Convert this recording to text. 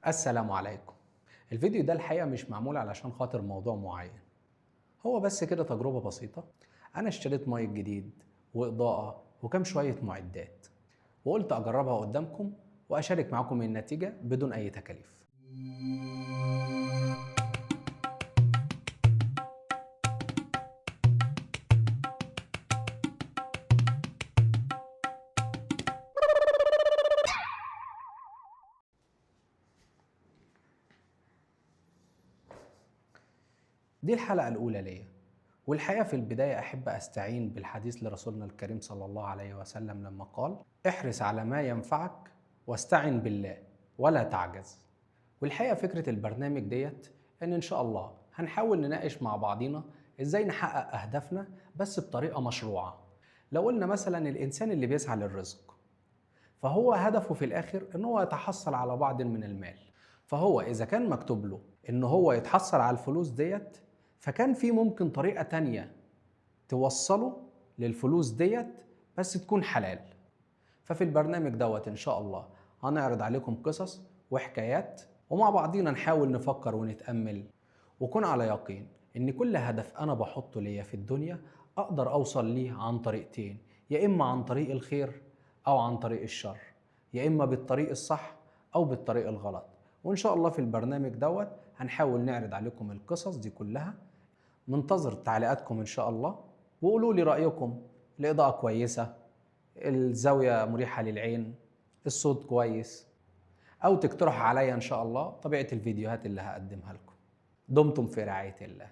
السلام عليكم. الفيديو ده الحقيقة مش معمول علشان خاطر موضوع معين، هو بس كده تجربة بسيطة. أنا اشتريت مايك جديد وإضاءة وكم شوية معدات، وقلت أجربها قدامكم وأشارك معاكم النتيجة بدون أي تكاليف. دي الحلقة الأولى ليا، والحقيقة في البداية أحب أستعين بالحديث لرسولنا الكريم صلى الله عليه وسلم لما قال: احرص على ما ينفعك واستعن بالله ولا تعجز. والحقيقة فكرة البرنامج ديت إن شاء الله هنحاول نناقش مع بعضينا إزاي نحقق أهدافنا بس بطريقة مشروعة. لو قلنا مثلا الإنسان اللي بيسعى للرزق، فهو هدفه في الآخر إن هو يتحصل على بعض من المال، فهو إذا كان مكتوب له إن هو يتحصل على الفلوس ديت، فكان في ممكن طريقة تانية توصله للفلوس ديت بس تكون حلال. ففي البرنامج دوت إن شاء الله هنعرض عليكم قصص وحكايات، ومع بعضينا نحاول نفكر ونتأمل، وكون على يقين إن كل هدف أنا بحطه ليا في الدنيا أقدر أوصل ليه عن طريقتين: يا إما عن طريق الخير أو عن طريق الشر، يا إما بالطريق الصح أو بالطريق الغلط. وإن شاء الله في البرنامج دوت هنحاول نعرض عليكم القصص دي كلها. منتظر تعليقاتكم إن شاء الله، وقولوا لي رأيكم: الإضاءة كويسة، الزاوية مريحة للعين، الصوت كويس، أو تقترحوا عليا إن شاء الله طبيعة الفيديوهات اللي هقدمها لكم. دمتم في رعاية الله.